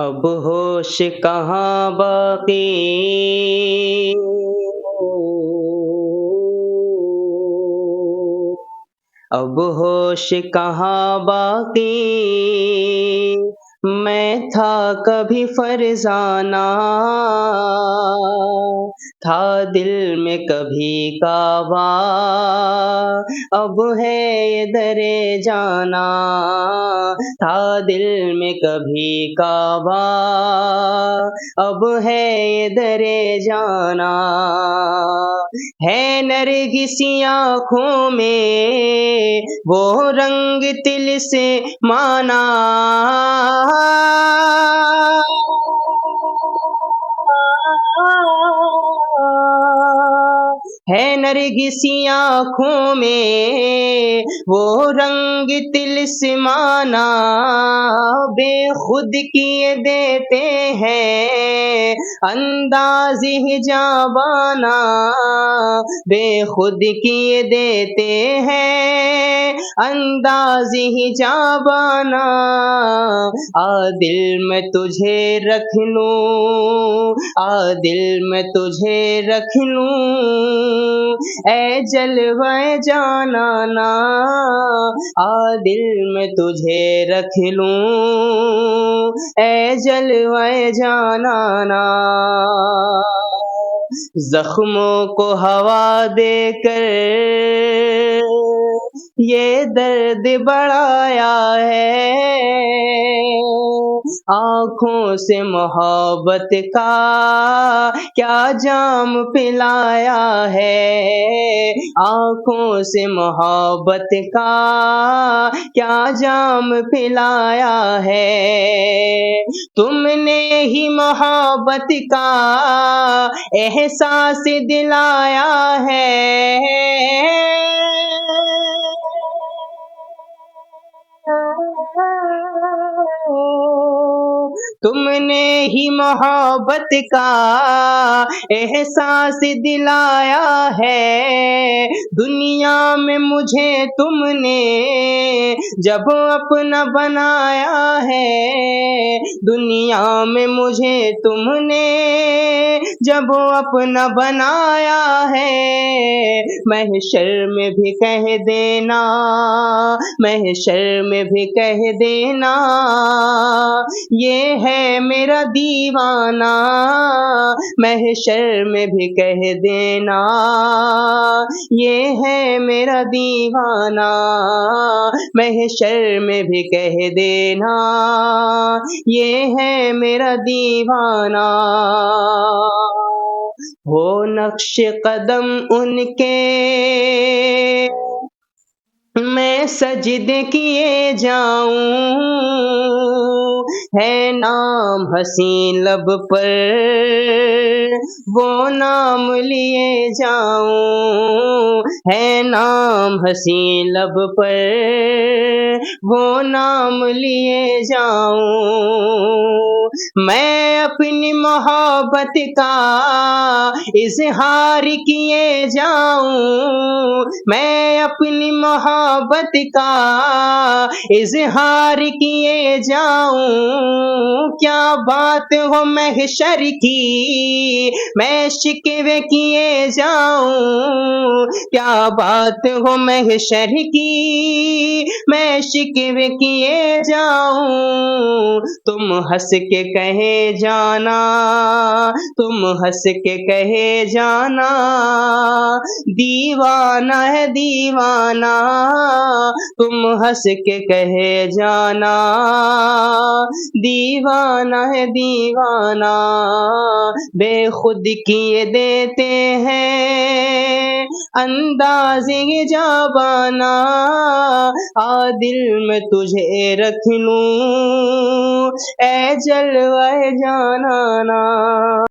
अब होश कहाँ बाकी। अब होश कहाँ बाकी। मैं था कभी फरजाना, था दिल में कभी काबा। अब है ये दरे जाना, था दिल में कभी काबा। अब है ये दरे जाना। है नरगिसी आँखों में वो रंग तिल से माना। है नरगिसी आँखों में वो रंग तिलस्माना। बेखुद किए देते हैं अंदाज़ हिजाबाना। बेखुद किए देते हैं अंदाज़ हिजाबाना। आ दिल में तुझे रख लूं, आ दिल में तुझे रख लूं, ऐ जलवे जानाना। आ दिल में तुझे रख लूं, ऐ जलवे जानाना। ज़ख्मों को हवा देकर ये दर्द बढ़ाया है। आँखों से मोहब्बत का क्या जाम पिलाया है। आँखों से मोहब्बत का क्या जाम पिलाया है। तुमने ही मोहब्बत का एहसास दिलाया है। तुमने ही मोहब्बत का एहसास दिलाया है। दुनिया में मुझे तुमने जब अपना बनाया है। दुनिया में मुझे तुमने जब अपना बनाया है। महशर में भी कह देना, महशर में भी कह देना, ये है मेरा दीवाना। महशर में भी कह देना, ये है मेरा दीवाना। महशर में भी कह देना, ये है मेरा दीवाना। हो नक्श कदम उनके मैं सजदे किए जाऊं। है नाम हसीं लब पर वो नाम लिए जाऊं। है नाम हसीं लब पर वो नाम लिए जाऊं। मैं अपनी मोहब्बत का इज़हार किए जाऊं। मैं अपनी मोहब्बत का इज़हार किए जाऊं। क्या बात हो महशर की मैं शिकवे किए जाऊं। क्या बात हो महशर की मैं शिकवे किए जाऊं। तुम हंस के कहे जाना, तुम हंस के कहे जाना, दीवाना है दीवाना। तुम हंस के कहे जाना, दीवाना है दीवाना। बेखुद किए देते हैं अंदाज़े हिजाबाना। आ दिल में तुझे रख लूं, ऐ जलवे जानाना।